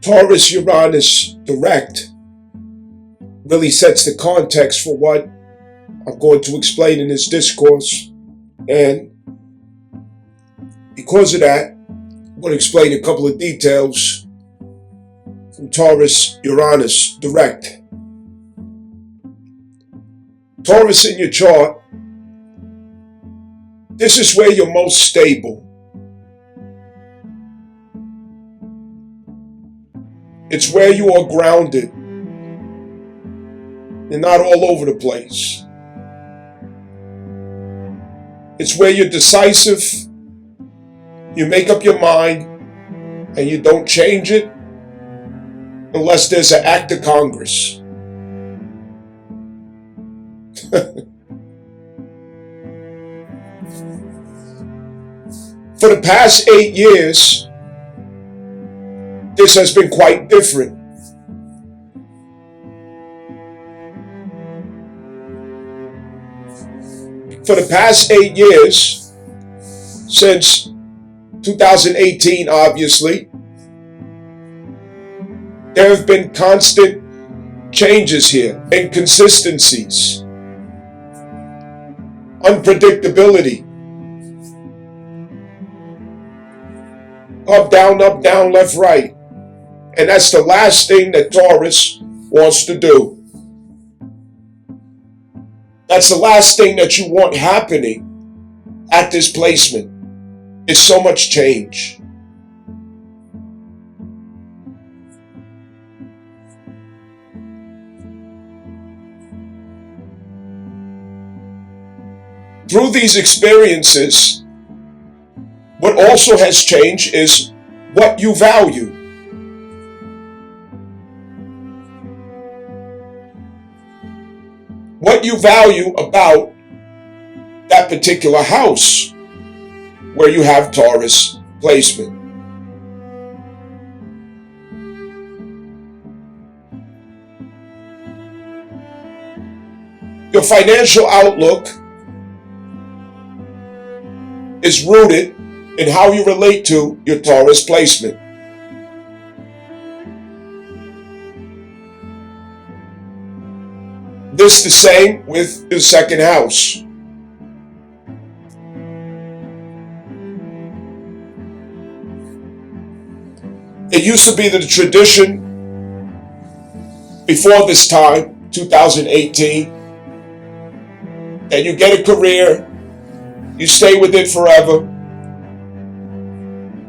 Taurus Uranus direct really sets the context for what I'm going to explain in this discourse. And because of that, I'm going to explain a couple of details from Taurus Uranus direct. Taurus in your chart, this is where you're most stable. It's where you are grounded. You're not all over the place. It's where you're decisive. You make up your mind and you don't change it unless there's an act of Congress. For the past 8 years, this has been quite different. For the past 8 years, since 2018, obviously, there have been constant changes here, inconsistencies, unpredictability. Up, down, left, right. And that's the last thing that Taurus wants to do. That's the last thing that you want happening at this placement. It's so much change. Through these experiences, what also has changed is what you value. What you value about that particular house where you have Taurus placement. Your financial outlook is rooted in how you relate to your Taurus placement. This the same with the second house. It used to be the tradition before this time, 2018, that you get a career, you stay with it forever,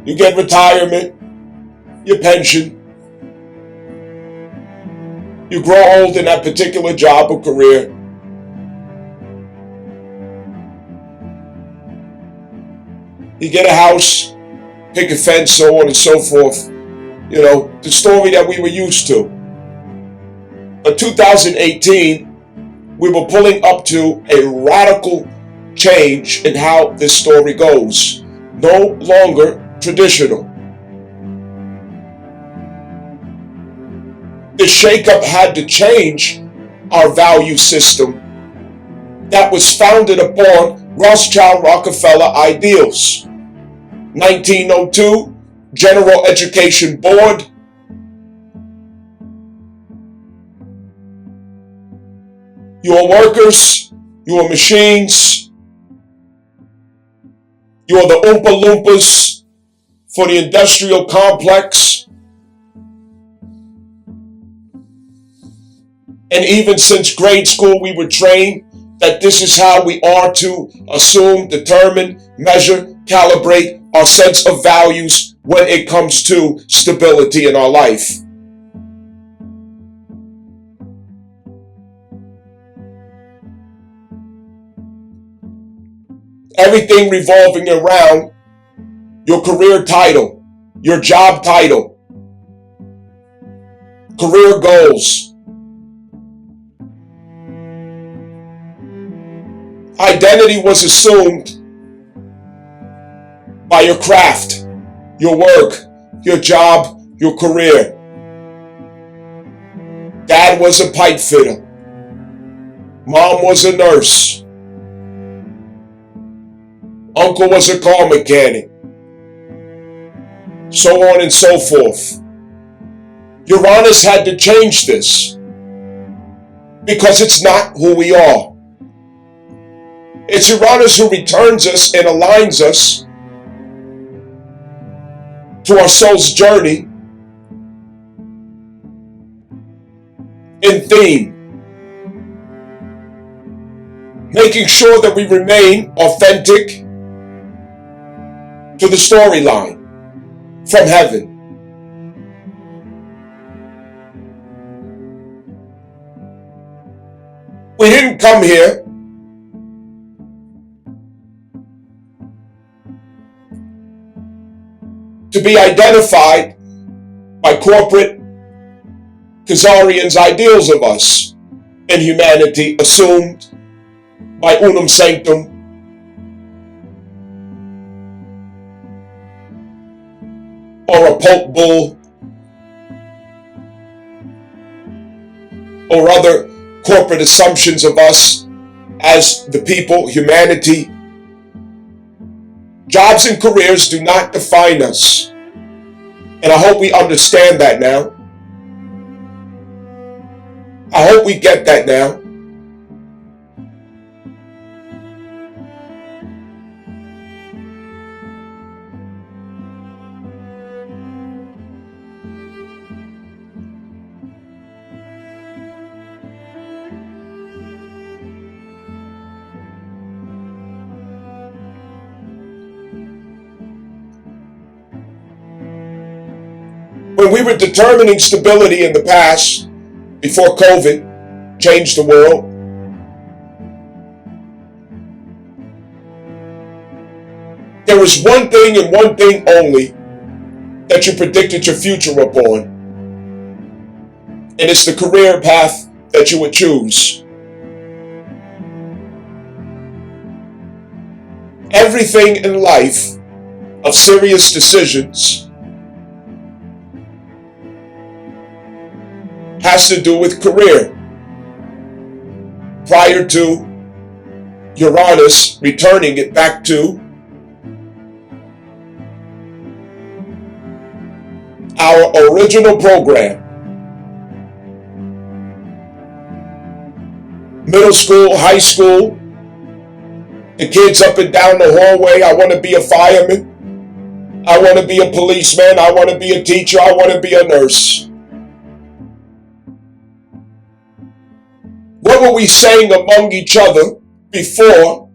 you get retirement, your pension, you grow old in that particular job or career. You get a house, pick a fence, so on and so forth. You know, the story that we were used to. But 2018, we were pulling up to a radical change in how this story goes. No longer traditional. The shakeup had to change our value system that was founded upon Rothschild Rockefeller ideals. 1902, General Education Board. You are workers, you are machines, you are the Oompa Loompas for the industrial complex. And even since grade school, we were trained that this is how we are to assume, determine, measure, calibrate our sense of values when it comes to stability in our life. Everything revolving around your career title, your job title, career goals. Identity was assumed by your craft, your work, your job, your career. Dad was a pipe fitter. Mom was a nurse. Uncle was a car mechanic. So on and so forth. Uranus had to change this because it's not who we are. It's Uranus who returns us and aligns us to our soul's journey in theme, making sure that we remain authentic to the storyline from heaven. We didn't come here to be identified by corporate Khazarians' ideals of us and humanity assumed by unum sanctum or a Pope Bull or other corporate assumptions of us as the people, humanity. Jobs and careers do not define us. And I hope we understand that now. I hope we get that now. When we were determining stability in the past, before COVID changed the world, there was one thing and one thing only that you predicted your future upon, and it's the career path that you would choose. Everything in life of serious decisions has to do with career. Prior to Uranus returning it back to our original program. Middle school, high school, the kids up and down the hallway, I want to be a fireman, I want to be a policeman, I want to be a teacher, I want to be a nurse. What were we saying among each other before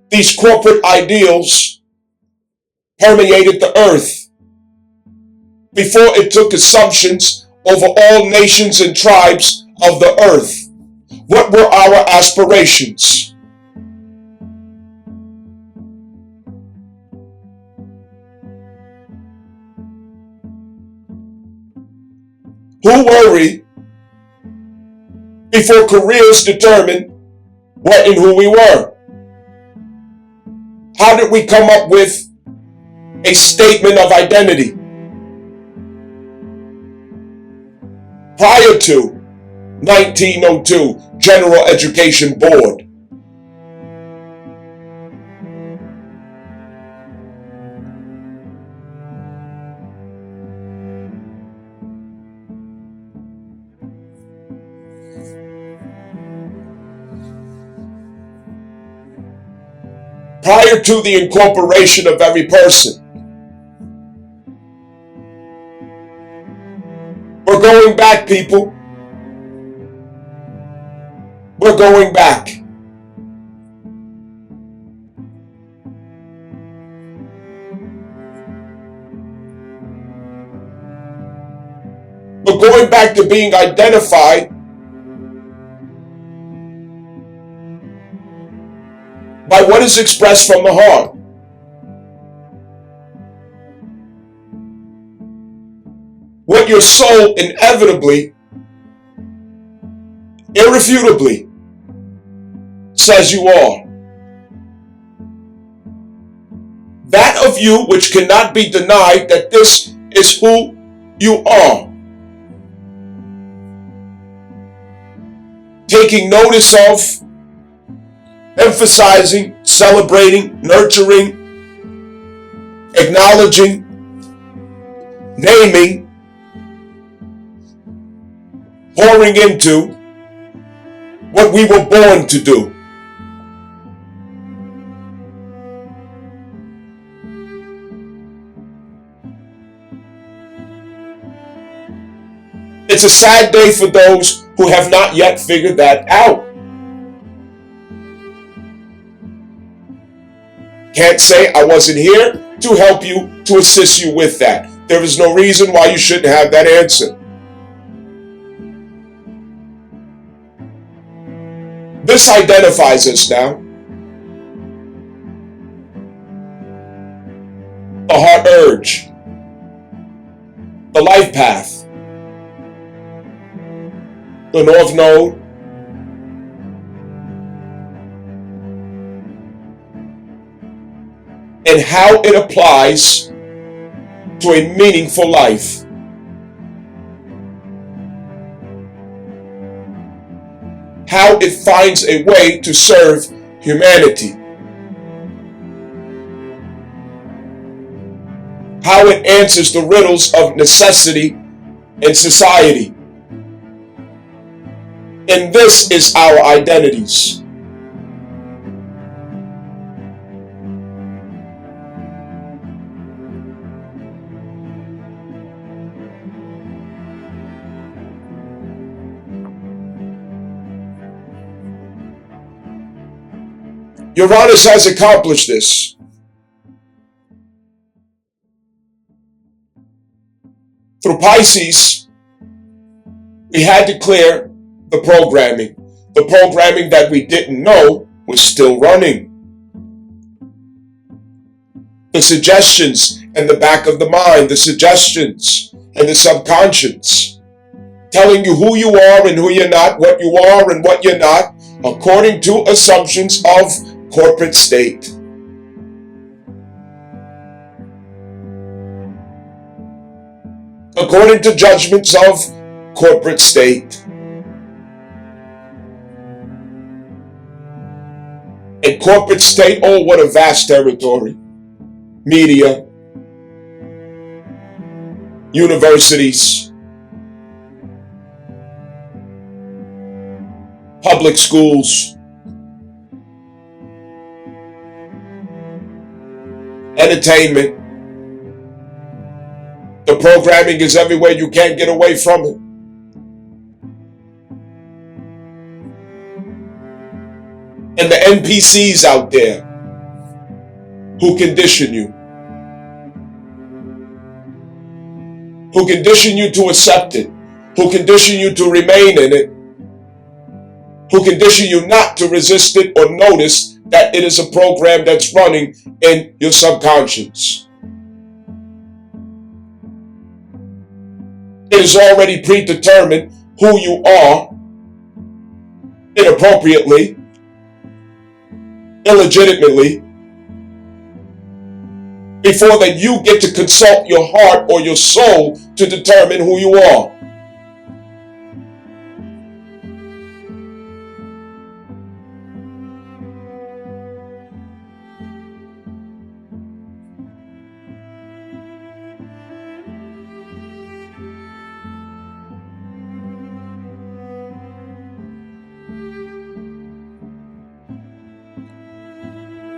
these corporate ideals permeated the earth? Before it took assumptions over all nations and tribes of the earth? What were our aspirations? Who were we before careers determined what and who we were? How did we come up with a statement of identity? Prior to 1902 General Education Board. Prior to the incorporation of every person. We're going back, people. We're going back. We're going back to being identified by what is expressed from the heart. What your soul inevitably, irrefutably says you are. That of you which cannot be denied, that this is who you are. Taking notice of, emphasizing, celebrating, nurturing, acknowledging, naming pouring into what we were born to do. It's a sad day for those who have not yet figured that out. Can't say I wasn't here to help you, to assist you with that. There is no reason why you shouldn't have that answer. This identifies us now. The heart urge, the life path, the North Node, and how it applies to a meaningful life. How it finds a way to serve humanity. How it answers the riddles of necessity and society. And this is our identities. Uranus has accomplished this. Through Pisces, we had to clear the programming. The programming that we didn't know was still running. The suggestions in the back of the mind, the suggestions and the subconscious, telling you who you are and who you're not, what you are and what you're not, according to assumptions of corporate state. According to judgments of corporate state. And corporate state, oh, what a vast territory. Media, universities, public schools, entertainment. The programming is everywhere. You can't get away from it. And the NPCs out there who condition you. Who condition you to accept it. Who condition you to remain in it. Who condition you not to resist it or notice that it is a program that's running in your subconscious. It is already predetermined who you are inappropriately, illegitimately, before that you get to consult your heart or your soul to determine who you are.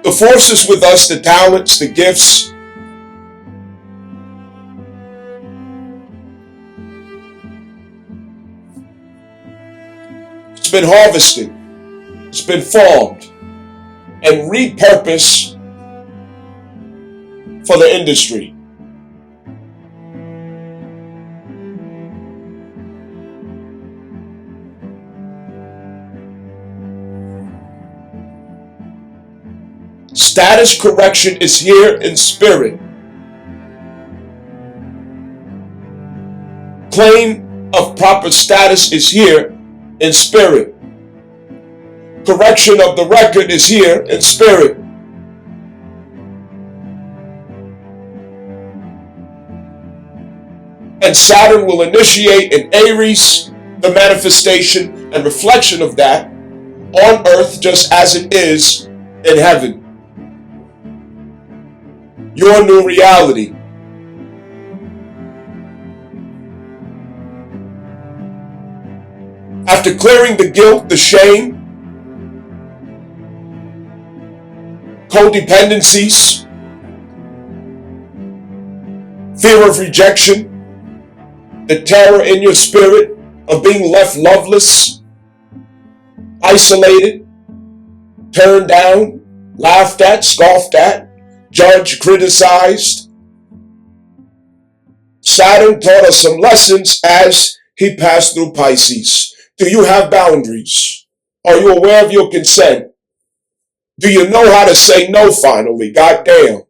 The forces with us, the talents, the gifts, it's been harvested, it's been formed, and repurposed for the industry. Status correction is here in spirit. Claim of proper status is here in spirit. Correction of the record is here in spirit. And Saturn will initiate in Aries the manifestation and reflection of that on earth just as it is in heaven. Your new reality. After clearing the guilt, the shame, codependencies, fear of rejection, the terror in your spirit of being left loveless, isolated, turned down, laughed at, scoffed at, judged, criticized. Saturn taught us some lessons as he passed through Pisces. Do you have boundaries? Are you aware of your consent? Do you know how to say no finally? Goddamn.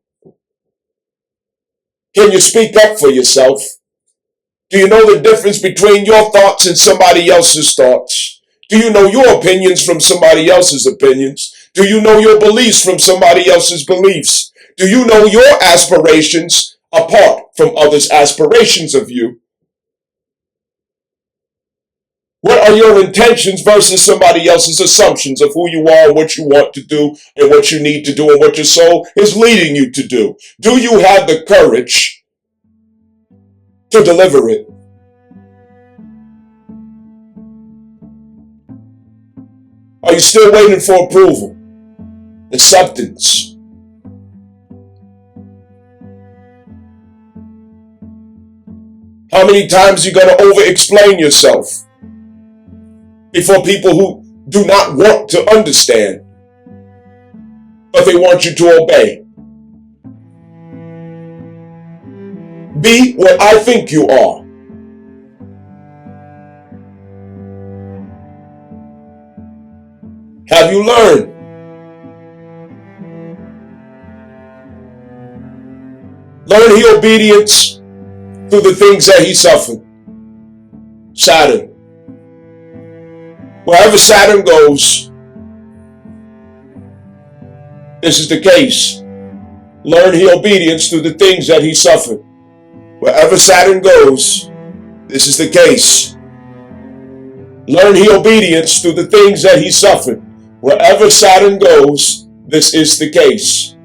Can you speak up for yourself? Do you know the difference between your thoughts and somebody else's thoughts? Do you know your opinions from somebody else's opinions? Do you know your beliefs from somebody else's beliefs? Do you know your aspirations apart from others' aspirations of you? What are your intentions versus somebody else's assumptions of who you are, what you want to do, and what you need to do, and what your soul is leading you to do? Do you have the courage to deliver it? Are you still waiting for approval, acceptance? How many times are you going to over-explain yourself before people who do not want to understand, but they want you to obey? Be what I think you are. Have you learned? Learn he obedience through the things that he suffered. Saturn. Wherever Saturn goes, this is the case. Learn he obedience through the things that he suffered. Wherever Saturn goes, this is the case. Learn he obedience through the things that he suffered. Wherever Saturn goes, this is the case.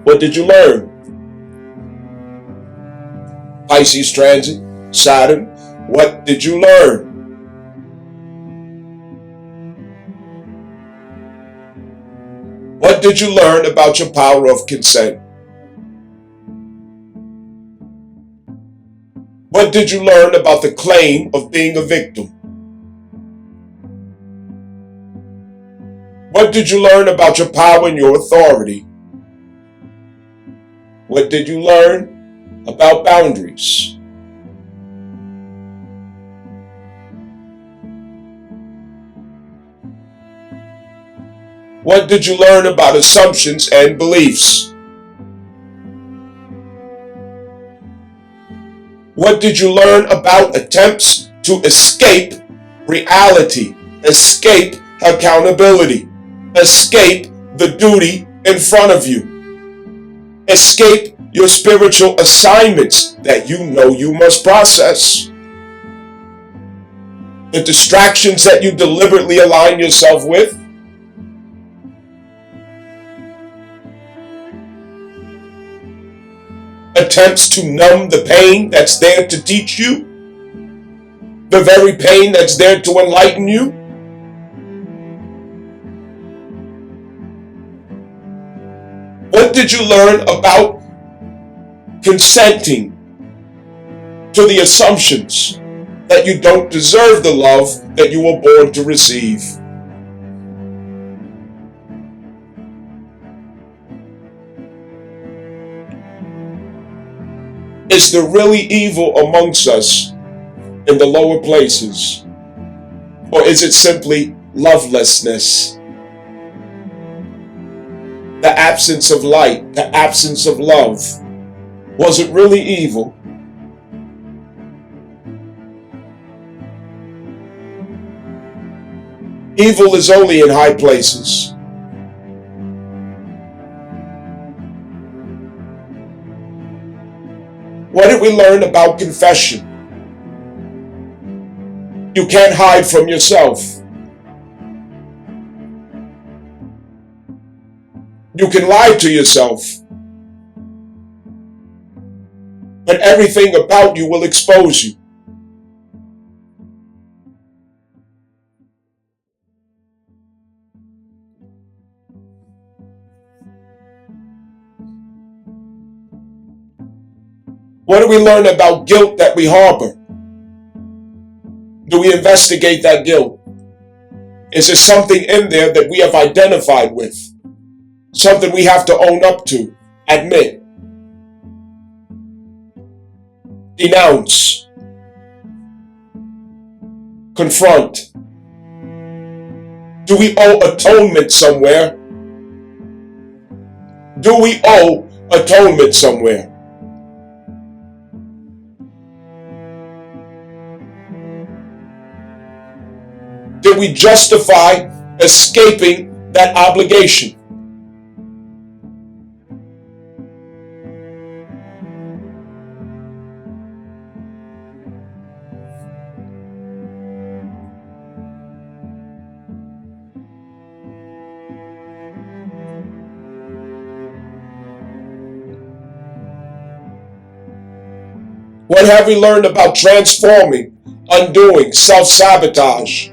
What did you learn? Pisces transit, Saturn, what did you learn? What did you learn about your power of consent? What did you learn about the claim of being a victim? What did you learn about your power and your authority? What did you learn about boundaries? What did you learn about assumptions and beliefs? What did you learn about attempts to escape reality, escape accountability, escape the duty in front of you, escape your spiritual assignments that you know you must process, the distractions that you deliberately align yourself with? Attempts to numb the pain that's there to teach you, the very pain that's there to enlighten you. What did you learn about consenting to the assumptions that you don't deserve the love that you were born to receive? Is there really evil amongst us in the lower places? Or is it simply lovelessness? The absence of light, the absence of love. Was it really evil? Evil is only in high places. What did we learn about confession? You can't hide from yourself. You can lie to yourself, but everything about you will expose you. What do we learn about guilt that we harbor? Do we investigate that guilt? Is there something in there that we have identified with? Something we have to own up to, admit, denounce, confront? Do we owe atonement somewhere? Do we owe atonement somewhere? Did we justify escaping that obligation? What have we learned about transforming, undoing, self-sabotage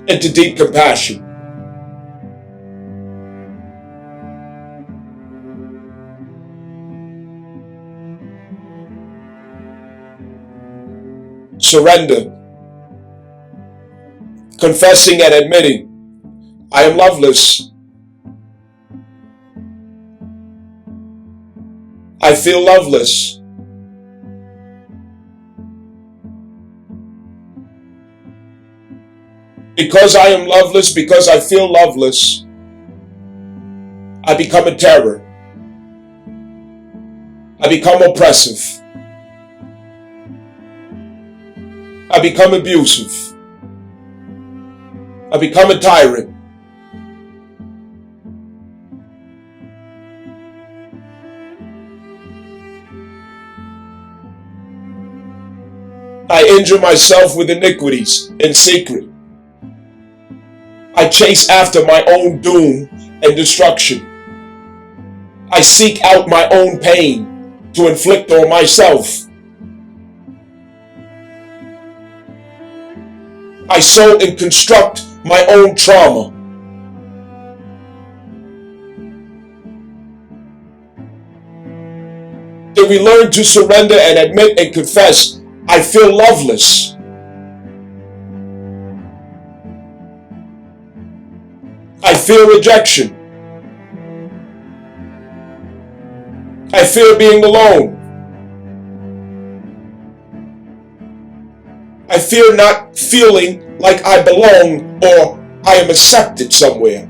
into deep compassion? Surrender. Confessing and admitting, I am loveless. I feel loveless. Because I am loveless, because I feel loveless, I become a terror. I become oppressive. I become abusive. I become a tyrant. I injure myself with iniquities in secret. I chase after my own doom and destruction. I seek out my own pain to inflict on myself. I sow and construct my own trauma. Did we learn to surrender and admit and confess, I feel loveless? I fear rejection. I fear being alone. I fear not feeling like I belong or I am accepted somewhere.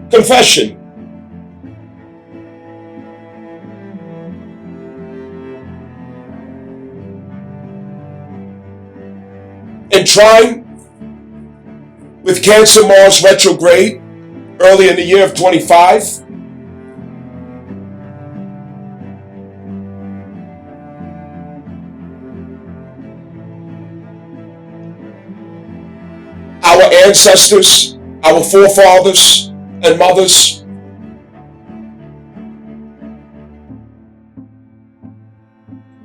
Confession. In trine with Cancer Mars retrograde early in the year of 25, our ancestors, our forefathers and mothers,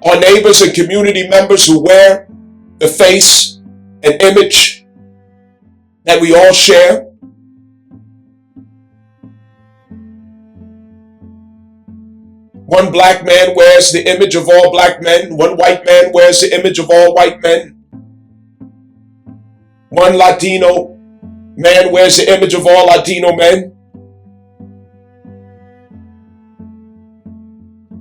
our neighbors and community members who wear the face and image that we all share. One black man wears the image of all black men. One white man wears the image of all white men. One Latino man wears the image of all Latino men.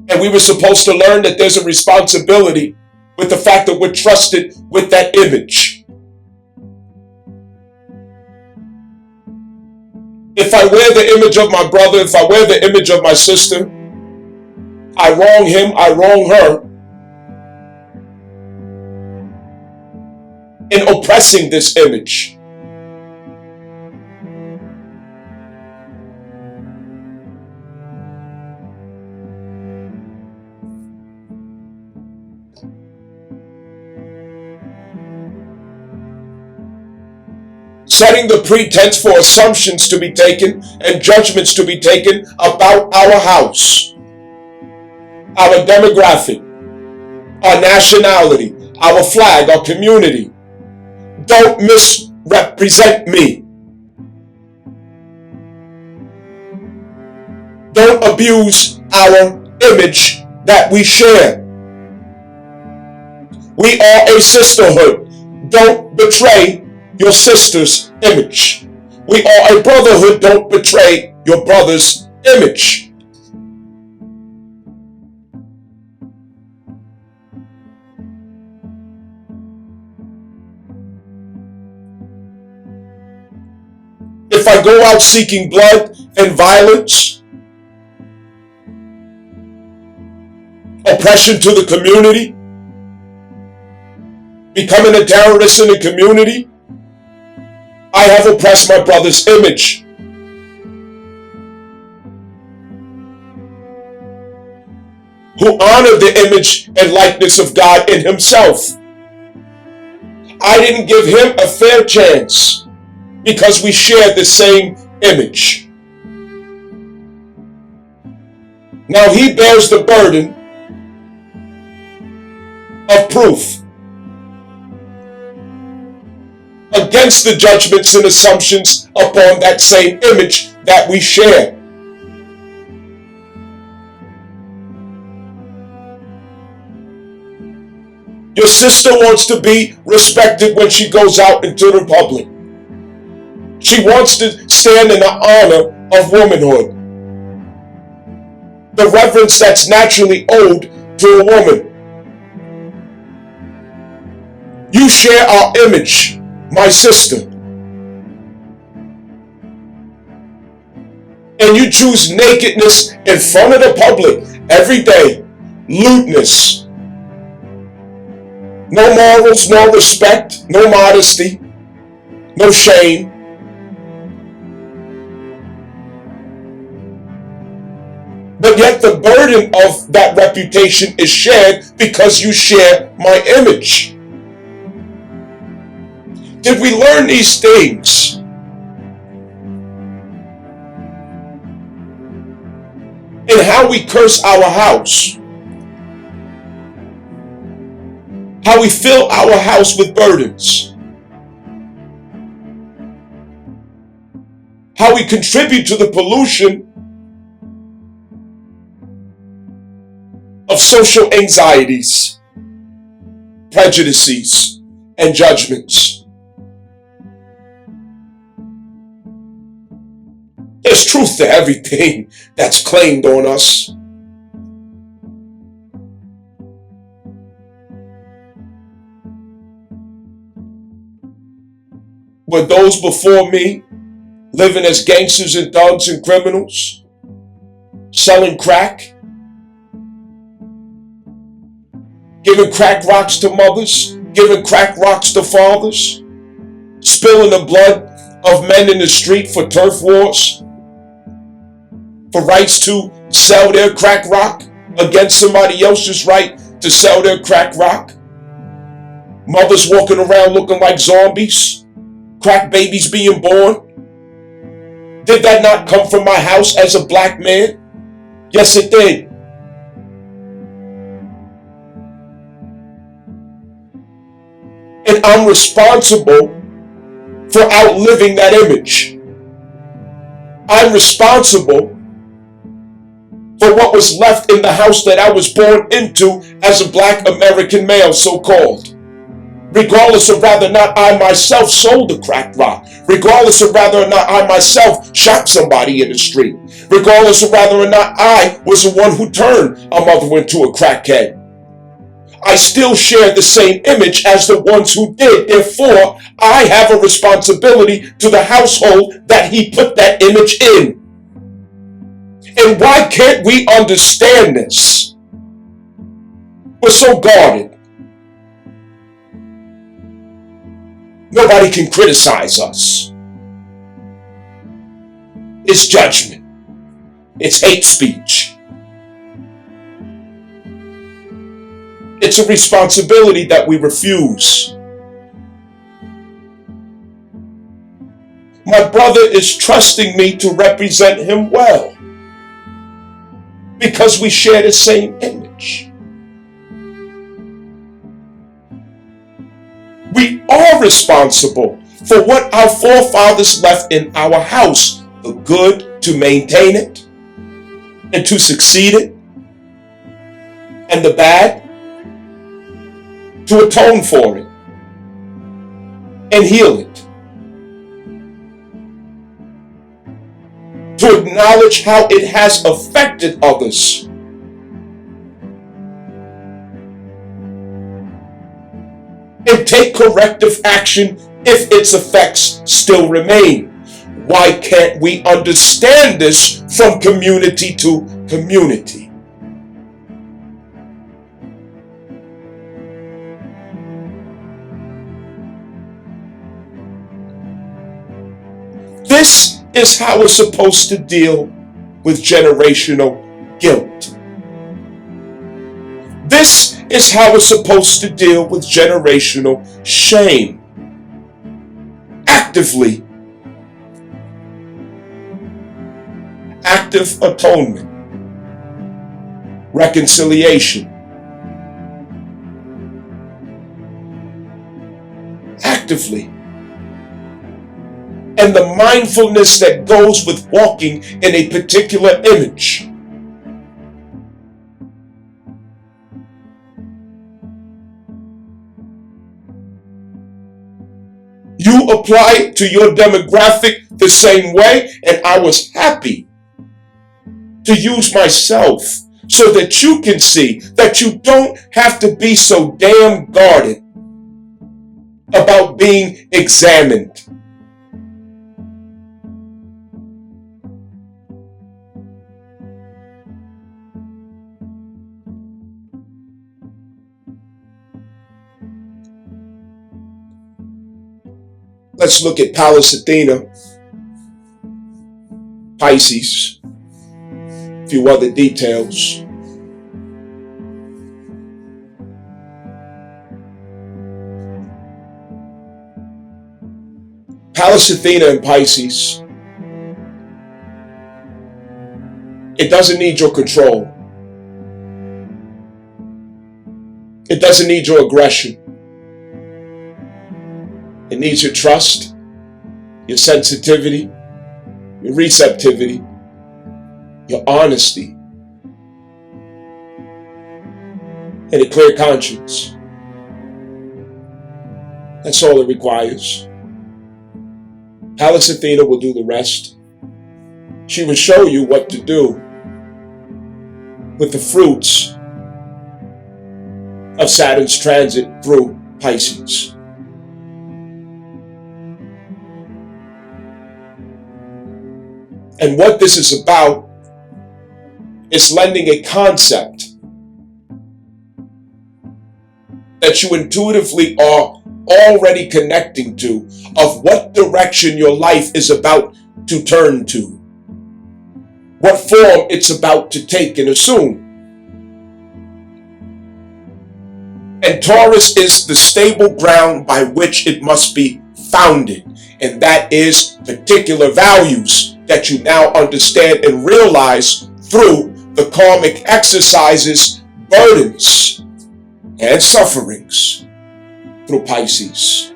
And we were supposed to learn that there's a responsibility with the fact that we're trusted with that image. If I wear the image of my brother, if I wear the image of my sister, I wrong him, I wrong her in oppressing this image. Setting the pretense for assumptions to be taken and judgments to be taken about our house, our demographic, our nationality, our flag, our community. Don't misrepresent me. Don't abuse our image that we share. We are a sisterhood. Don't betray your sister's image. We are a brotherhood. Don't betray your brother's image. If I go out seeking blood and violence, oppression to the community, becoming a terrorist in the community, I have oppressed my brother's image. Who honored the image and likeness of God in himself. I didn't give him a fair chance because we share the same image. Now he bears the burden of proof against the judgments and assumptions upon that same image that we share. Your sister wants to be respected when she goes out into the public. She wants to stand in the honor of womanhood, the reverence that's naturally owed to a woman. You share our image, my sister, and you choose nakedness in front of the public every day, lewdness, no morals, no respect, no modesty, no shame. But yet the burden of that reputation is shared because you share my image. Did we learn these things in how we curse our house? How we fill our house with burdens? How we contribute to the pollution of social anxieties, prejudices, and judgments. There's truth to everything that's claimed on us. Were those before me living as gangsters and thugs and criminals, selling crack, giving crack rocks to mothers, giving crack rocks to fathers, spilling the blood of men in the street for turf wars, for rights to sell their crack rock against somebody else's right to sell their crack rock? Mothers walking around looking like zombies, crack babies being born. Did that not come from my house as a black man? Yes, it did. And I'm responsible for outliving that image. I'm responsible for what was left in the house that I was born into as a black American male, so-called. Regardless of whether or not I myself sold the crack rock, regardless of whether or not I myself shot somebody in the street, regardless of whether or not I was the one who turned a mother into a crackhead, I still share the same image as the ones who did. Therefore, I have a responsibility to the household that he put that image in. And why can't we understand this? We're so guarded. Nobody can criticize us. It's judgment. It's hate speech. It's a responsibility that we refuse. My brother is trusting me to represent him well because we share the same image. We are responsible for what our forefathers left in our house, the good to maintain it, and to succeed it, and the bad, to atone for it and heal it, to acknowledge how it has affected others, and take corrective action if its effects still remain. Why can't we understand this from community to community? This is how we're supposed to deal with generational guilt. This is how we're supposed to deal with generational shame. Actively. Active atonement. Reconciliation. Actively. And the mindfulness that goes with walking in a particular image. You apply it to your demographic the same way, and I was happy to use myself so that you can see that you don't have to be so damn guarded about being examined. Let's look at Pallas, Athena, Pisces, a few other details. Pallas, Athena, and Pisces, it doesn't need your control. It doesn't need your aggression. It needs your trust, your sensitivity, your receptivity, your honesty, and a clear conscience. That's all it requires. Pallas Athena will do the rest. She will show you what to do with the fruits of Saturn's transit through Pisces. And what this is about is lending a concept that you intuitively are already connecting to of what direction your life is about to turn to, what form it's about to take and assume. And Taurus is the stable ground by which it must be founded, and that is particular values that you now understand and realize through the karmic exercises, burdens, and sufferings through Pisces.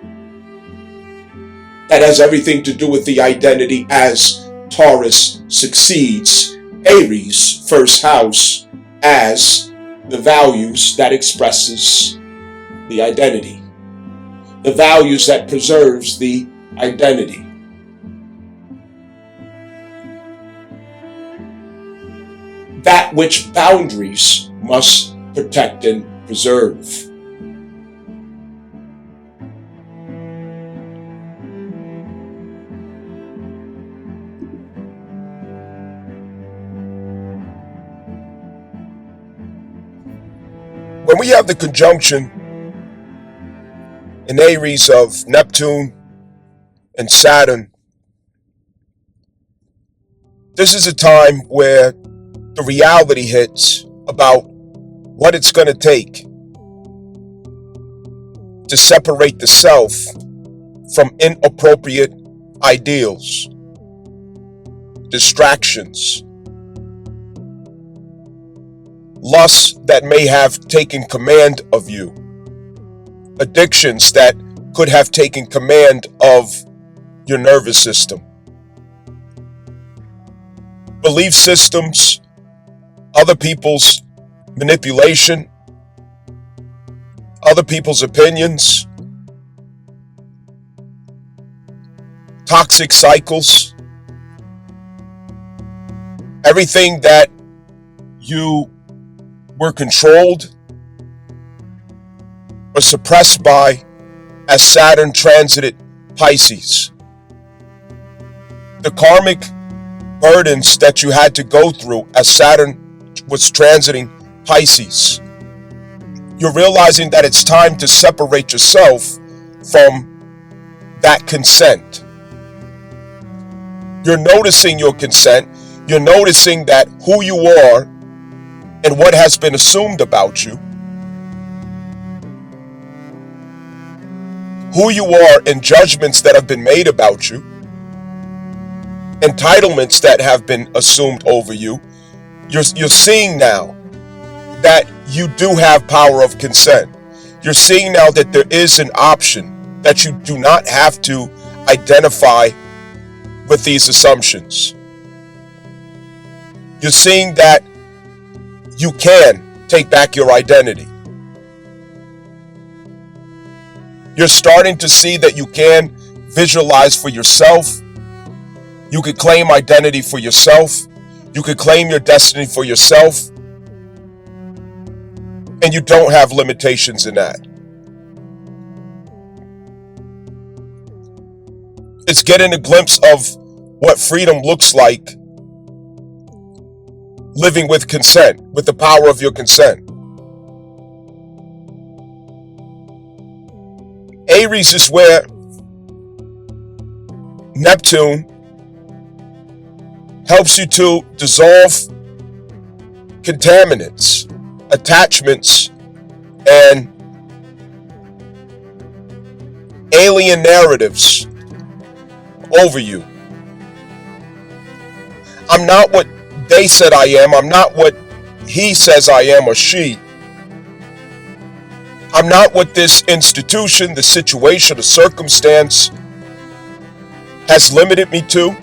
That has everything to do with the identity as Taurus succeeds Aries' first house as the values that expresses the identity, the values that preserves the identity. That which boundaries must protect and preserve. When we have the conjunction in Aries of Neptune and Saturn, this is a time where the reality hits about what it's going to take to separate the self from inappropriate ideals, distractions, lusts that may have taken command of you, addictions that could have taken command of your nervous system, belief systems other people's manipulation, other people's opinions, toxic cycles, everything that you were controlled or suppressed by as Saturn transited Pisces. The karmic burdens that you had to go through as Saturn was transiting Pisces. You're realizing that it's time to separate yourself from that consent. You're noticing your consent. You're noticing that who you are and what has been assumed about you, who you are and judgments that have been made about you, entitlements that have been assumed over you. You're seeing now that you do have power of consent. You're seeing now that there is an option, that you do not have to identify with these assumptions. You're seeing that you can take back your identity. You're starting to see that you can visualize for yourself. You could claim identity for yourself. You could claim your destiny for yourself. And you don't have limitations in that. It's getting a glimpse of what freedom looks like, living with consent, with the power of your consent. Aries is where Neptune helps you to dissolve contaminants, attachments, and alien narratives over you. I'm not what they said I am. I'm not what he says I am or she. I'm not what this institution, the situation, the circumstance has limited me to.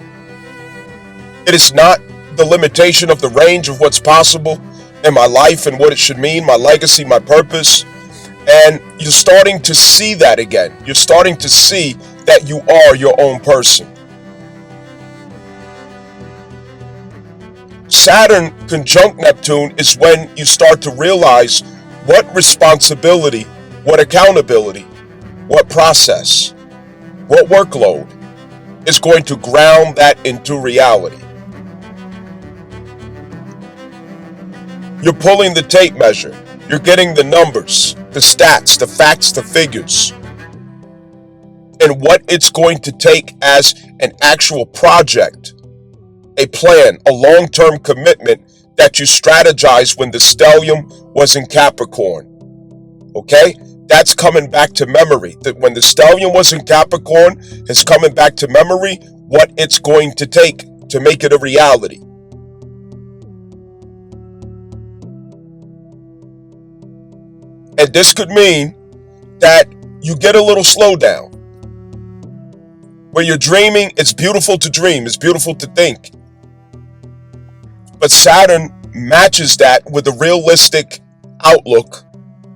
It is not the limitation of the range of what's possible in my life and what it should mean, my legacy, my purpose. And you're starting to see that again. You're starting to see that you are your own person. Saturn conjunct Neptune is when you start to realize what responsibility, what accountability, what process, what workload is going to ground that into reality. You're pulling the tape measure. You're getting the numbers, the stats, the facts, the figures, and what it's going to take as an actual project, a plan, a long-term commitment that you strategized when the stellium was in Capricorn. Okay? That's coming back to memory. That when the stellium was in Capricorn, it's coming back to memory what it's going to take to make it a reality. And this could mean that you get a little slowdown. Where you're dreaming, it's beautiful to dream, it's beautiful to think. But Saturn matches that with a realistic outlook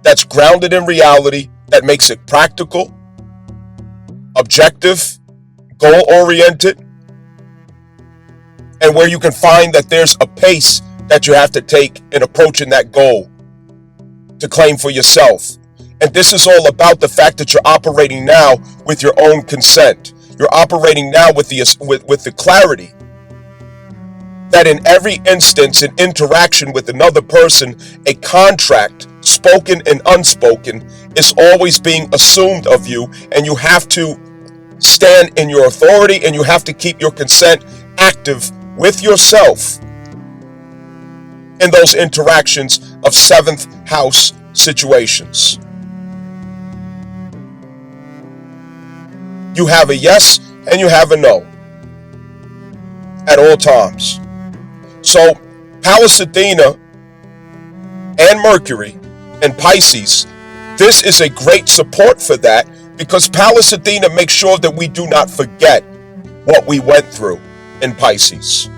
that's grounded in reality, that makes it practical, objective, goal-oriented, and where you can find that there's a pace that you have to take in approaching that goal to claim for yourself. And this is all about the fact that you're operating now with your own consent. You're operating now with the clarity that in every instance, an interaction with another person, a contract, spoken and unspoken, is always being assumed of you, and you have to stand in your authority, and you have to keep your consent active with yourself in those interactions of seventh house situations. You have a yes and you have a no at all times. So Pallas, Athena, and Mercury and Pisces, this is a great support for that, because Pallas, Athena makes sure that we do not forget what we went through in Pisces.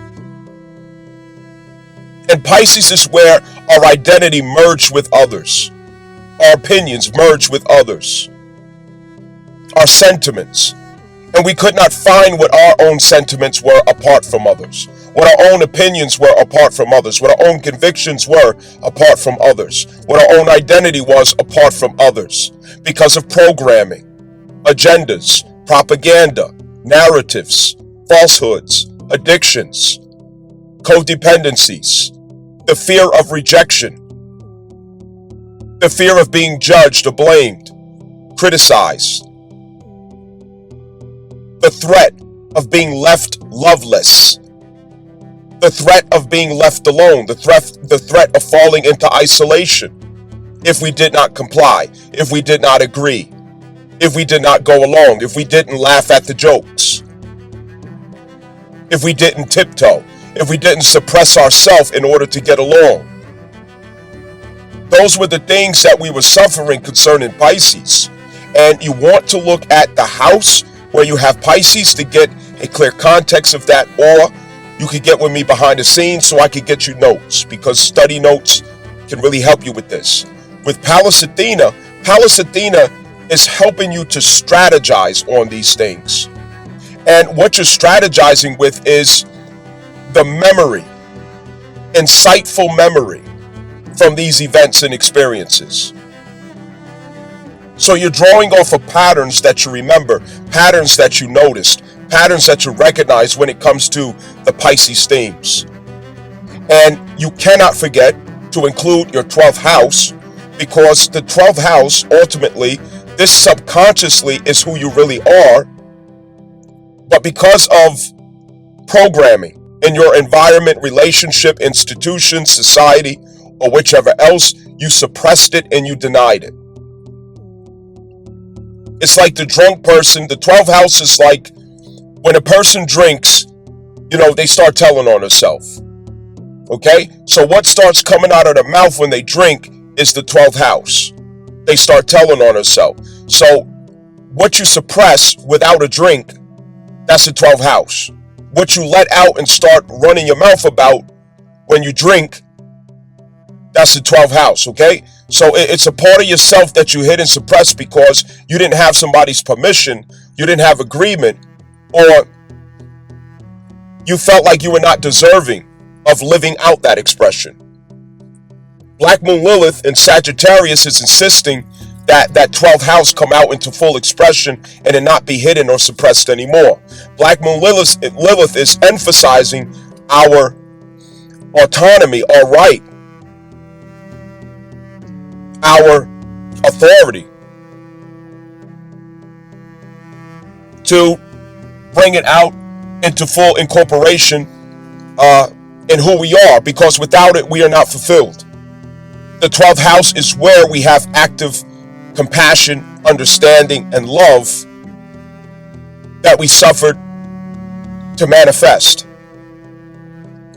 And And Pisces is where our identity merged with others. Our opinions merged with others. Our sentiments. And we could not find what our own sentiments were apart from others. What our own opinions were apart from others. What our own convictions were apart from others. What our own identity was apart from others. Because of programming, agendas, propaganda, narratives, falsehoods, addictions, codependencies, the fear of rejection, the fear of being judged or blamed, criticized, the threat of being left loveless, the threat of being left alone, the threat of falling into isolation if we did not comply, if we did not agree, if we did not go along, if we didn't laugh at the jokes, if we didn't tiptoe, if we didn't suppress ourselves in order to get along. Those were the things that we were suffering concerning Pisces. And you want to look at the house where you have Pisces to get a clear context of that, or you could get with me behind the scenes so I could get you notes, because study notes can really help you with this. With Pallas Athena is helping you to strategize on these things. And what you're strategizing with is the memory, insightful memory from these events and experiences. So you're drawing off of patterns that you remember, patterns that you noticed, patterns that you recognize when it comes to the Pisces themes. And you cannot forget to include your 12th house, because the 12th house, ultimately, this subconsciously is who you really are. But because of programming in your environment, relationship, institution, society, or whichever else, you suppressed it and you denied it. It's like the drunk person. The 12th house is like when a person drinks, they start telling on themselves. Okay? So what starts coming out of their mouth when they drink is the 12th house. They start telling on themselves. So what you suppress without a drink, that's the 12th house. What you let out and start running your mouth about when you drink, that's the 12th house, okay? So it's a part of yourself that you hid and suppressed because you didn't have somebody's permission, you didn't have agreement, or you felt like you were not deserving of living out that expression. Black Moon Lilith in Sagittarius is insisting that 12th house come out into full expression and it not be hidden or suppressed anymore. Black Moon Lilith is emphasizing our autonomy, our right, our authority to bring it out into full incorporation in who we are, because without it, we are not fulfilled. The 12th house is where we have active compassion, understanding, and love that we suffered to manifest.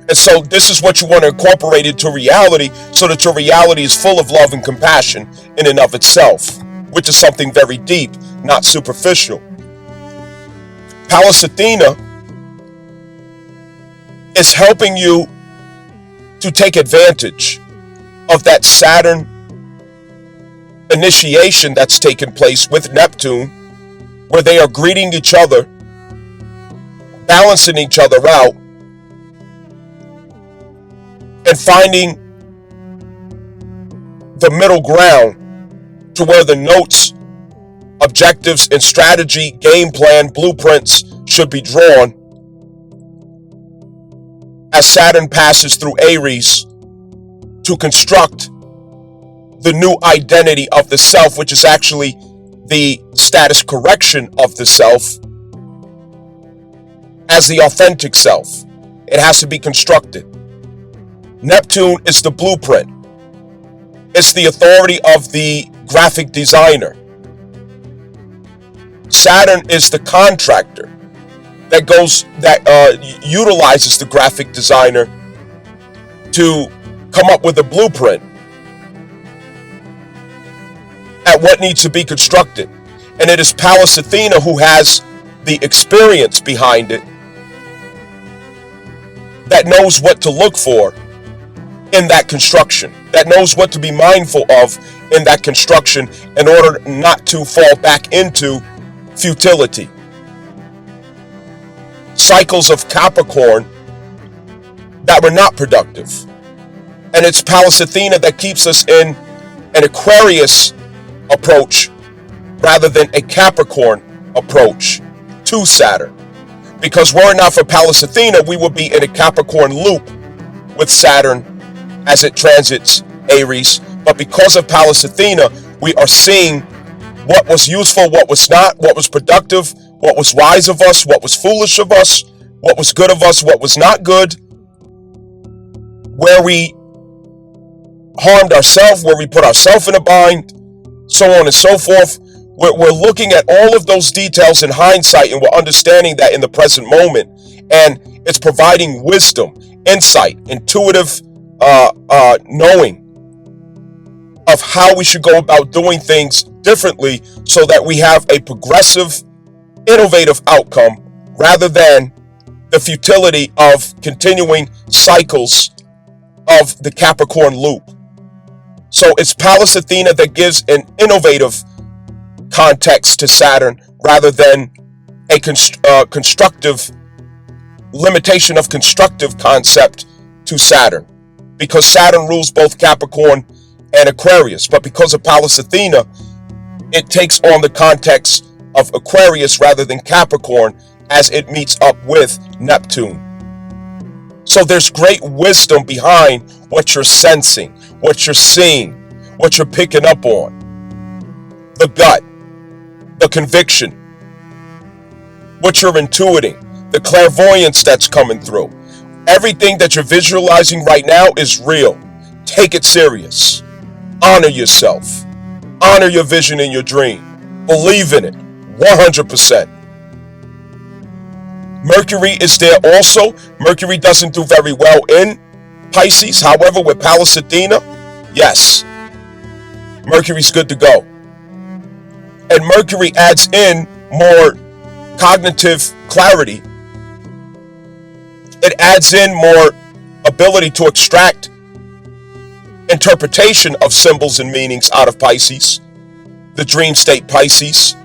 And so this is what you want to incorporate into reality, so that your reality is full of love and compassion in and of itself, which is something very deep, not superficial. Pallas Athena is helping you to take advantage of that Saturn initiation that's taken place with Neptune, where they are greeting each other, balancing each other out, and finding the middle ground to where the notes, objectives, and strategy, game plan, blueprints should be drawn as Saturn passes through Aries to construct the new identity of the self, which is actually the status correction of the self as the authentic self. It has to be constructed. Neptune is the blueprint. It's the authority of the graphic designer. Saturn is the contractor that utilizes the graphic designer to come up with a blueprint at what needs to be constructed. And it is Pallas Athena who has the experience behind it, that knows what to look for in that construction, that knows what to be mindful of in that construction in order not to fall back into futility. Cycles of Capricorn that were not productive. And it's Pallas Athena that keeps us in an Aquarius approach rather than a Capricorn approach to Saturn. Because were it not for Pallas Athena, we would be in a Capricorn loop with Saturn as it transits Aries. But because of Pallas Athena, we are seeing what was useful, what was not, what was productive, what was wise of us, what was foolish of us, what was good of us, what was not good, where we harmed ourselves, where we put ourselves in a bind, so on and so forth. We're looking at all of those details in hindsight, and we're understanding that in the present moment. And it's providing wisdom, insight, intuitive knowing of how we should go about doing things differently so that we have a progressive, innovative outcome rather than the futility of continuing cycles of the Capricorn loop. So it's Pallas Athena that gives an innovative context to Saturn rather than a constructive limitation of constructive concept to Saturn, because Saturn rules both Capricorn and Aquarius. But because of Pallas Athena, it takes on the context of Aquarius rather than Capricorn as it meets up with Neptune. So there's great wisdom behind what you're sensing, what you're seeing, what you're picking up on. The gut, the conviction, what you're intuiting, the clairvoyance that's coming through. Everything that you're visualizing right now is real. Take it serious. Honor yourself. Honor your vision and your dream. Believe in it 100%. Mercury is there also. Mercury doesn't do very well in Pisces. However, with Pallas Athena, yes, Mercury's good to go. And Mercury adds in more cognitive clarity. It adds in more ability to extract interpretation of symbols and meanings out of Pisces, the dream state Pisces,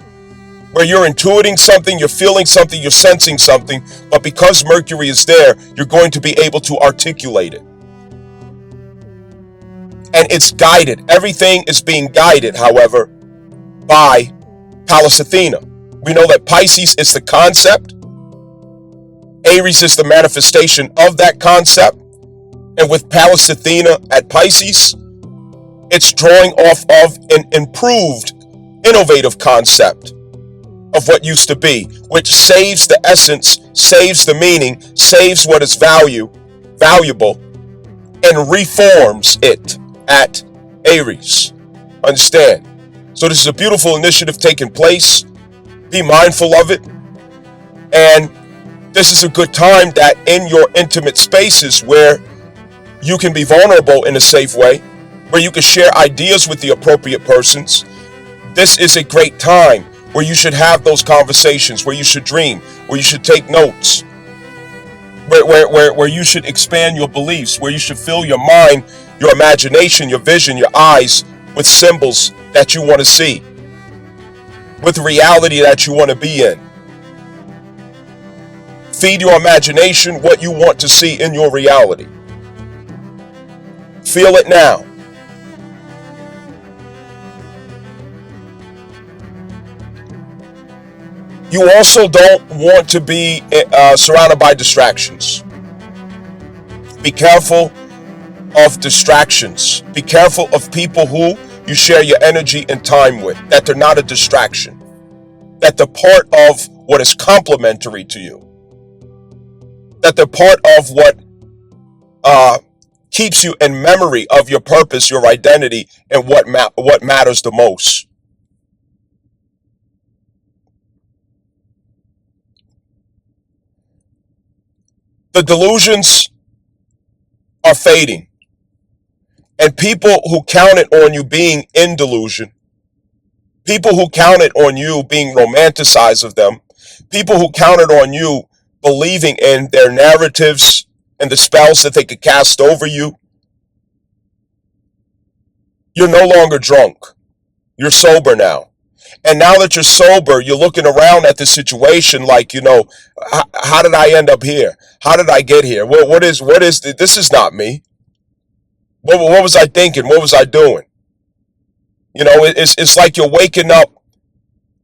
where you're intuiting something, you're feeling something, you're sensing something, but because Mercury is there, you're going to be able to articulate it. And it's guided. Everything is being guided, however, by Pallas Athena. We know that Pisces is the concept. Aries is the manifestation of that concept. And with Pallas Athena at Pisces, it's drawing off of an improved, innovative concept of what used to be, which saves the essence, saves the meaning, saves what is valuable, and reforms it at Aries. Understand? So this is a beautiful initiative taking place. Be mindful of it. And this is a good time that in your intimate spaces where you can be vulnerable in a safe way, where you can share ideas with the appropriate persons, this is a great time where you should have those conversations, where you should dream, where you should take notes, where you should expand your beliefs, where you should fill your mind, your imagination, your vision, your eyes with symbols that you want to see, with reality that you want to be in. Feed your imagination what you want to see in your reality. Feel it now. You also don't want to be surrounded by distractions. Be careful of distractions. Be careful of people who you share your energy and time with, that they're not a distraction, that they're part of what is complementary to you, that they're part of what keeps you in memory of your purpose, your identity, and what matters the most. The delusions are fading. And people who counted on you being in delusion, people who counted on you being romanticized of them, people who counted on you believing in their narratives and the spells that they could cast over you, You're no longer drunk. You're sober now. And now that you're sober, you're looking around at the situation like, how did I end up here? How did I get here? What is this is not me. What was I thinking? What was I doing? It's like you're waking up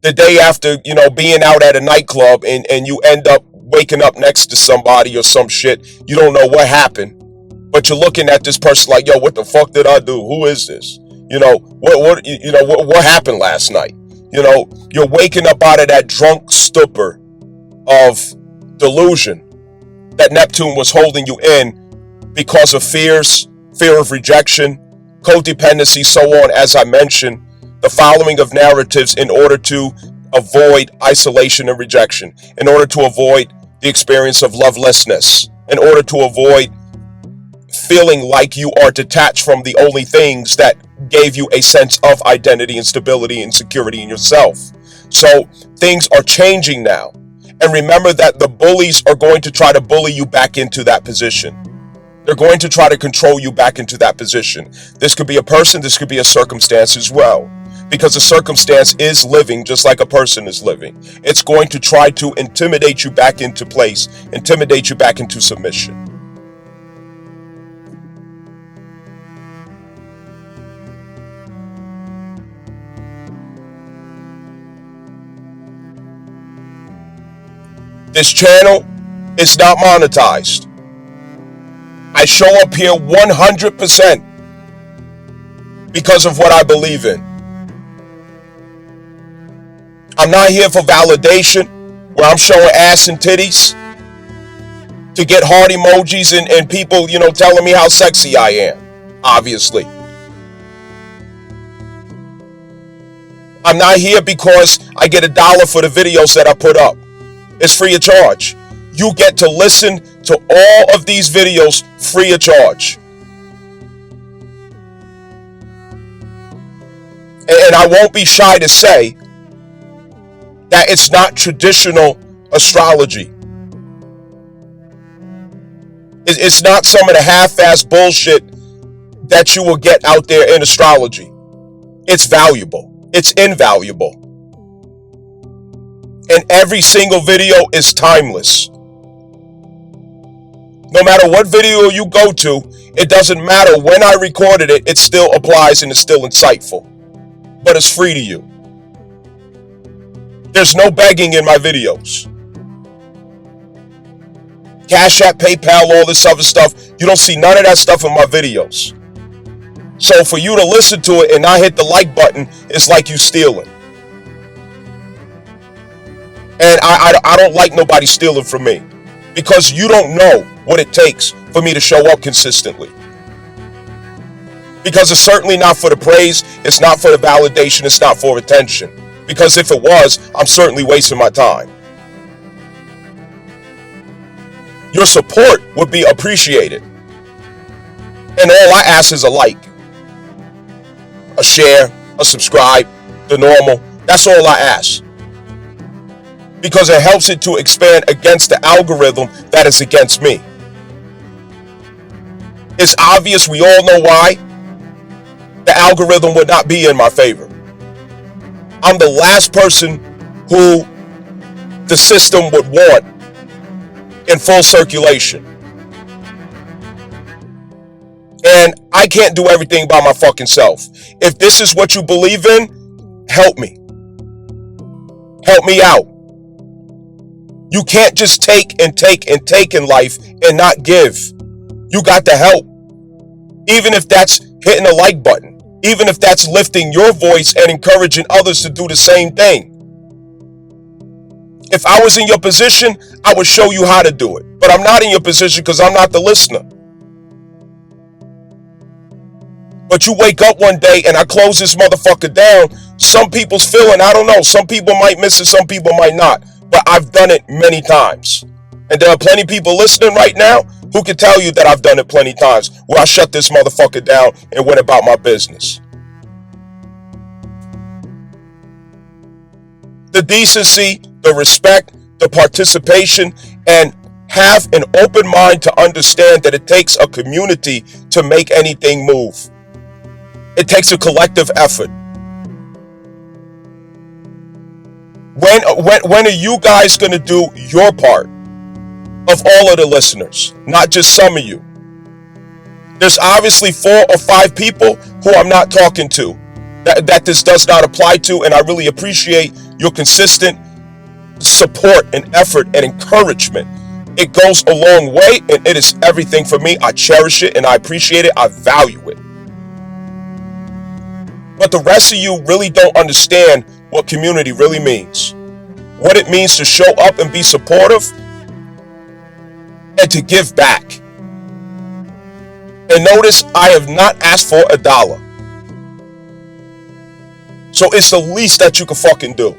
the day after, being out at a nightclub and you end up waking up next to somebody or some shit. You don't know what happened, but you're looking at this person like, yo, what the fuck did I do? Who is this? What happened last night? You're waking up out of that drunk stupor of delusion that Neptune was holding you in because of fear of rejection, codependency, so on, as I mentioned, the following of narratives in order to avoid isolation and rejection, in order to avoid the experience of lovelessness, in order to avoid feeling like you are detached from the only things that gave you a sense of identity and stability and security in yourself. So things are changing now. And remember that the bullies are going to try to bully you back into that position. They're going to try to control you back into that position. This could be a person, this could be a circumstance as well. Because a circumstance is living just like a person is living. It's going to try to intimidate you back into place, intimidate you back into submission. This channel is not monetized. I show up here 100% because of what I believe in. I'm not here for validation where I'm showing ass and titties to get heart emojis and people, telling me how sexy I am, obviously. I'm not here because I get $1 for the videos that I put up. It's free of charge. You get to listen to all of these videos free of charge. And I won't be shy to say that it's not traditional astrology. It's not some of the half-assed bullshit that you will get out there in astrology. It's valuable. It's invaluable. And every single video is timeless. No matter what video you go to, it doesn't matter when I recorded it, it still applies and it's still insightful. But it's free to you. There's no begging in my videos. Cash App, PayPal, all this other stuff. You don't see none of that stuff in my videos. So for you to listen to it and not hit the like button, it's like you stealing. And I don't like nobody stealing from me. Because you don't know what it takes for me to show up consistently. Because it's certainly not for the praise, it's not for the validation, it's not for attention. Because if it was, I'm certainly wasting my time. Your support would be appreciated. And all I ask is a like, a share, a subscribe, the normal. That's all I ask. Because it helps it to expand against the algorithm that is against me. It's obvious, we all know why. The algorithm would not be in my favor. I'm the last person who the system would want in full circulation. And I can't do everything by my fucking self. If this is what you believe in, help me. Help me out. You can't just take and take and take in life and not give. You got to help. Even if that's hitting a like button. Even if that's lifting your voice and encouraging others to do the same thing. If I was in your position, I would show you how to do it. But I'm not in your position because I'm not the listener. But you wake up one day and I close this motherfucker down. Some people's feeling, I don't know. Some people might miss it, some people might not. But I've done it many times. And there are plenty of people listening right now who can tell you that I've done it plenty of times where I shut this motherfucker down and went about my business. The decency, the respect, the participation, and have an open mind to understand that it takes a community to make anything move. It takes a collective effort. When are you guys going to do your part, of all of the listeners, not just some of you? There's obviously 4 or 5 people who I'm not talking to that this does not apply to, and I really appreciate your consistent support and effort and encouragement. It goes a long way, and it is everything for me. I cherish it and I appreciate it. I value it. But the rest of you really don't understand what community really means. What it means to show up and be supportive and to give back. And notice, I have not asked for $1. So it's the least that you can fucking do.